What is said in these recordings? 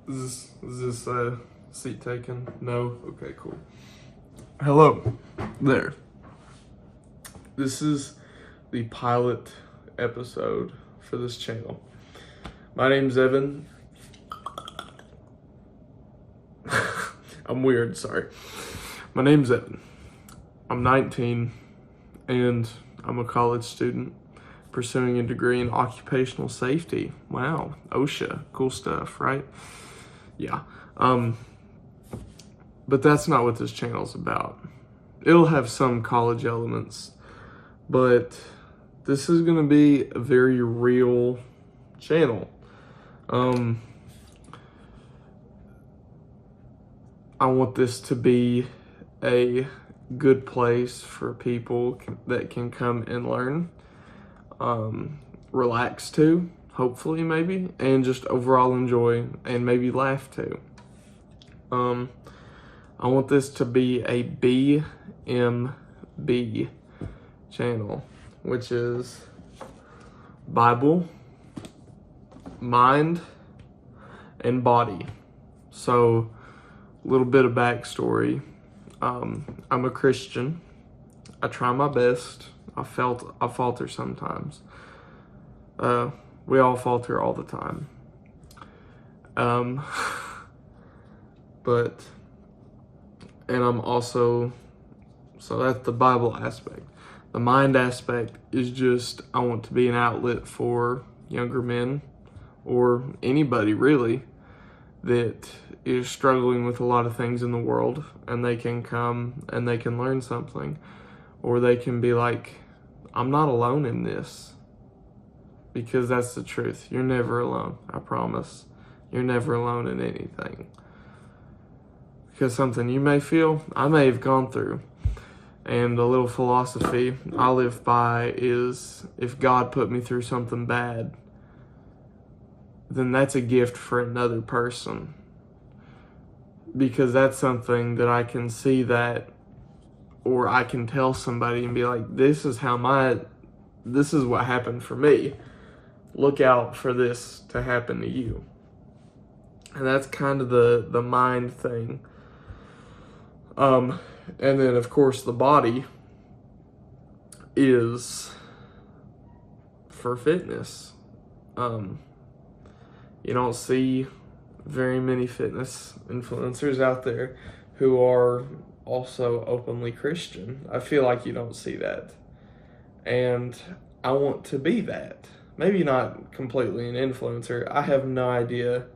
Is this seat taken? No? Okay, cool. Hello there. This is the pilot episode for this channel. My name's Evan. I'm weird, sorry. My name's Evan. I'm 19 and I'm a college student pursuing a degree in occupational safety. Wow, OSHA, cool stuff, right? Yeah. But that's not what this channel's about. It'll have some college elements, but this is gonna be a very real channel. I want this to be a good place for people that can come and learn, relax to, hopefully maybe, and just overall enjoy and maybe laugh too. I want this to be a BMB channel, which is Bible, mind, and body. So, a little bit of backstory. I'm a Christian. I try my best. I falter sometimes. We all falter all the time. And I'm also, so that's the Bible aspect. The mind aspect is just, I want to be an outlet for younger men or anybody really that is struggling with a lot of things in the world, and they can come and they can learn something, or they can be like, I'm not alone in this, because that's the truth. You're never alone, I promise. You're never alone in anything. Because something you may feel, I may have gone through. And a little philosophy I live by is, if God put me through something bad, then that's a gift for another person. Because that's something that I can see that, or I can tell somebody and be like, this is what happened for me. Look out for this to happen to you. And that's kind of the mind thing. And then of course the body is for fitness. You don't see very many fitness influencers out there who are also openly Christian. I feel like you don't see that. And I want to be that. Maybe not completely an influencer. I have no idea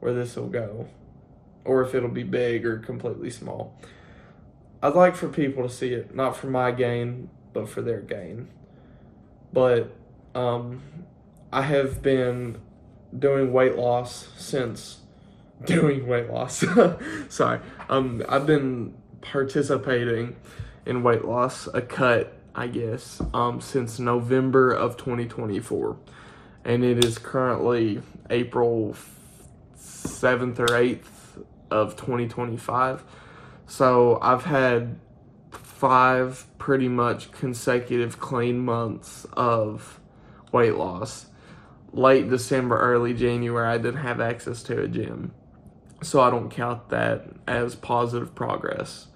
where this will go, or if it'll be big or completely small. I'd like for people to see it, not for my gain, but for their gain. But I have been doing weight loss since sorry. I've been participating in weight loss, a cut, I guess, since November of 2024. And it is currently April 7th or 8th of 2025. So I've had 5 pretty much consecutive clean months of weight loss. Late December, early January, I didn't have access to a gym. So I don't count that as positive progress.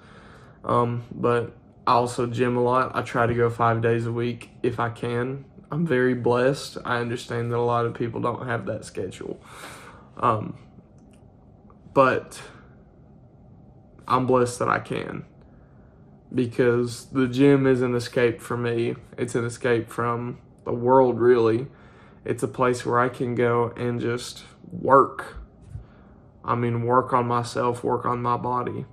But I also gym a lot. I try to go 5 days a week if I can. I'm very blessed. I understand that a lot of people don't have that schedule. But I'm blessed that I can, because the gym is an escape for me. It's an escape from the world, really. It's a place where I can go and just work. I mean, work on myself, work on my body,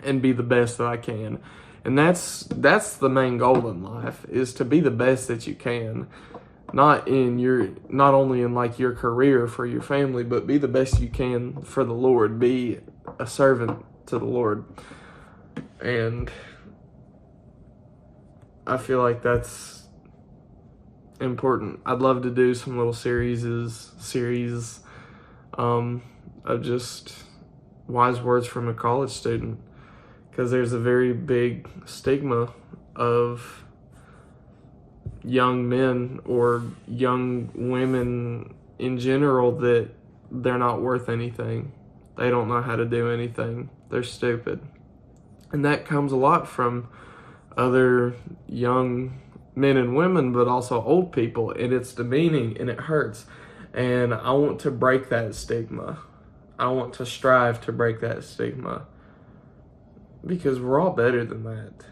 and be the best that I can. And that's the main goal in life, is to be the best that you can. Not only in like your career for your family, but be the best you can for the Lord. Be a servant to the Lord. And I feel like that's important. I'd love to do some little series of just wise words from a college student, because there's a very big stigma of young men or young women in general that they're not worth anything. They don't know how to do anything. They're stupid. And that comes a lot from other young men and women, but also old people, and it's demeaning and it hurts. And I want to break that stigma. I want to strive to break that stigma, because we're all better than that.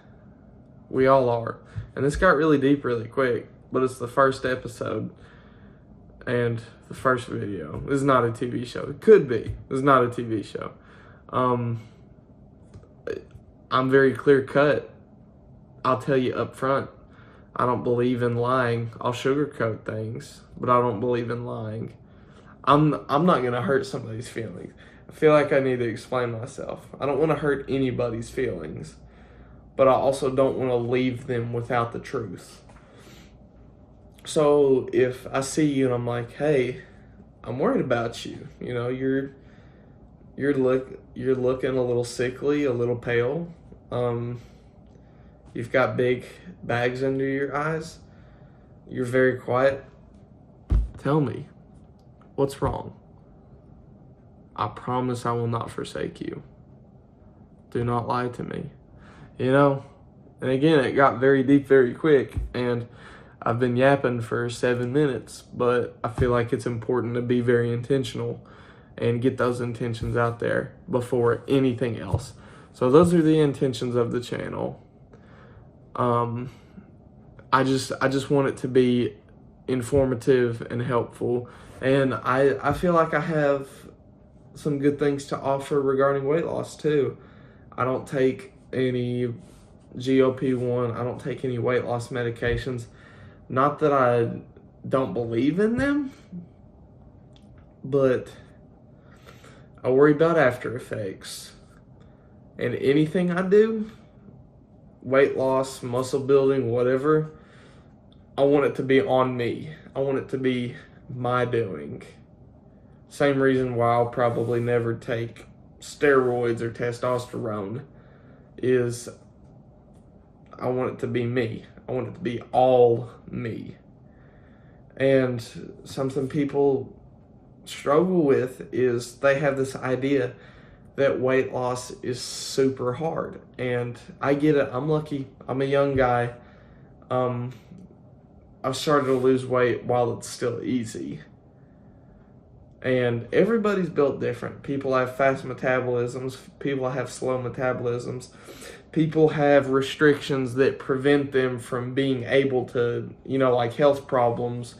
We all are. And this got really deep really quick, but it's the first episode and the first video. This is not a TV show. It could be. It's not a TV show. I'm very clear cut. I'll tell you up front. I don't believe in lying. I'll sugarcoat things, but I don't believe in lying. I'm not gonna hurt somebody's feelings. I feel like I need to explain myself. I don't want to hurt anybody's feelings, but I also don't want to leave them without the truth. So if I see you and I'm like, hey, I'm worried about you. You know, you're looking a little sickly, a little pale. You've got big bags under your eyes. You're very quiet. Tell me, what's wrong? I promise I will not forsake you. Do not lie to me. You know, and again, it got very deep very quick, and I've been yapping for 7 minutes, but I feel like it's important to be very intentional and get those intentions out there before anything else. So those are the intentions of the channel. I just want it to be informative and helpful, and I feel like I have some good things to offer regarding weight loss too. I don't take any GLP-1. I don't take any weight loss medications. Not that I don't believe in them, but I worry about after effects. And anything I do, weight loss, muscle building, whatever, I want it to be on me. I want it to be my doing. Same reason why I'll probably never take steroids or testosterone is I want it to be me. I want it to be all me. And something people struggle with is they have this idea that weight loss is super hard. And I get it. I'm lucky. I'm a young guy. I've started to lose weight while it's still easy. And everybody's built different. People have fast metabolisms. People have slow metabolisms. People have restrictions that prevent them from being able to, you know, like health problems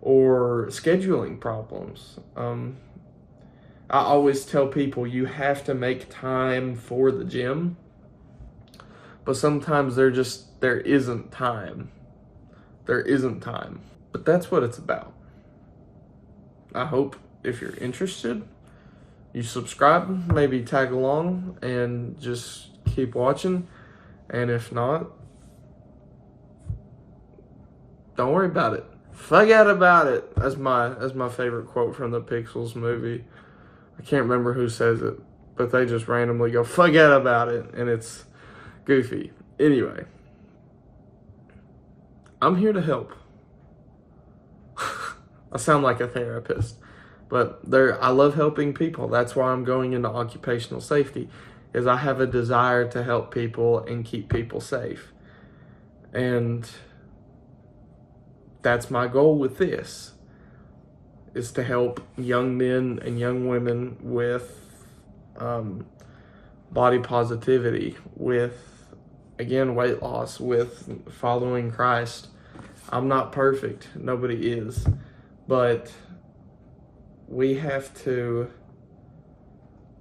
or scheduling problems. I always tell people you have to make time for the gym, but sometimes there isn't time. There isn't time. But that's what it's about. I hope if you're interested, you subscribe, maybe tag along and just keep watching. And if not, don't worry about it. Forget about it. That's my favorite quote from the Pixels movie. I can't remember who says it, but they just randomly go, forget about it, and it's goofy. Anyway, I'm here to help. I sound like a therapist, but I love helping people. That's why I'm going into occupational safety, is I have a desire to help people and keep people safe. And that's my goal with this, is to help young men and young women with body positivity, with, again, weight loss, with following Christ. I'm not perfect. Nobody is. But we have to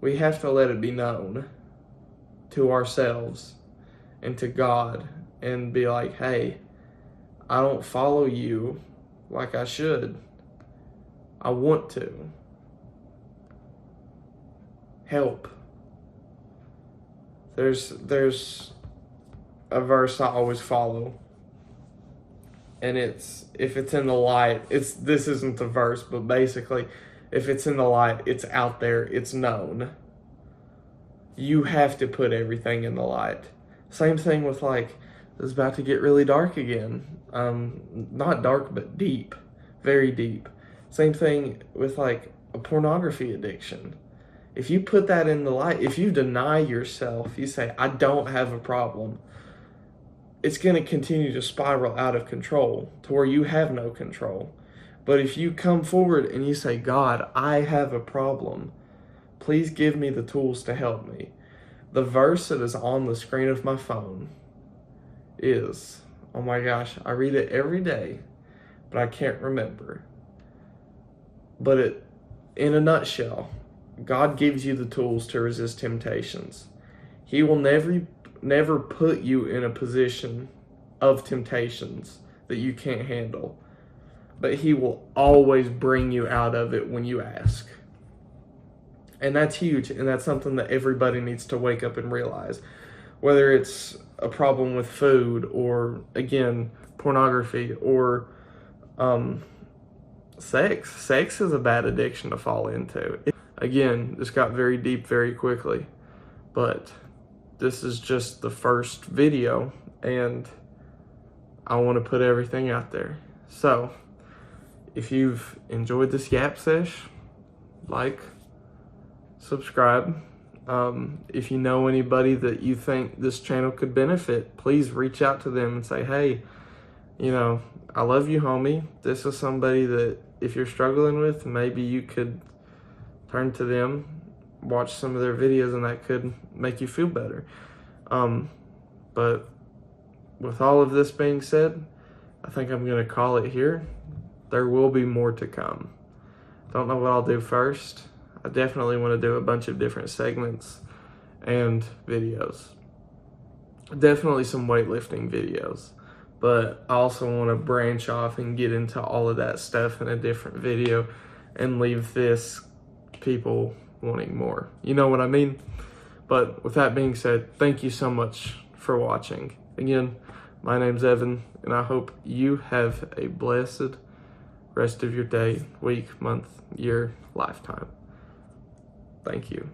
let it be known to ourselves and to God and be like, hey, I don't follow you like I should. I want to. Help. There's a verse I always follow. And if it's in the light, this isn't the verse, but basically, if it's in the light, it's out there, it's known. You have to put everything in the light. Same thing with it's about to get really dark again. Not dark, but deep. Very deep. Same thing with a pornography addiction. If you put that in the light, if you deny yourself, you say, I don't have a problem, it's going to continue to spiral out of control to where you have no control. But if you come forward and you say, God, I have a problem, please give me the tools to help me. The verse that is on the screen of my phone is, oh my gosh, I read it every day, but I can't remember. But in a nutshell, God gives you the tools to resist temptations. He will never put you in a position of temptations that you can't handle, but He will always bring you out of it when you ask. And that's huge, and that's something that everybody needs to wake up and realize. Whether it's a problem with food, or again, pornography, or sex. Sex is a bad addiction to fall into. Again, this got very deep very quickly, but this is just the first video, and I want to put everything out there. So, if you've enjoyed this Yap Sesh, like, subscribe. If you know anybody that you think this channel could benefit, please reach out to them and say, hey, you know, I love you, homie. This is somebody that if you're struggling with, maybe you could turn to them, watch some of their videos, and that could make you feel better. But with all of this being said, I think I'm going to call it here. There will be more to come. Don't know what I'll do first. I definitely want to do a bunch of different segments and videos. Definitely some weightlifting videos. But I also want to branch off and get into all of that stuff in a different video and leave this people wanting more. You know what I mean? But with that being said, thank you so much for watching. Again, my name's Evan, and I hope you have a blessed rest of your day, week, month, year, lifetime. Thank you.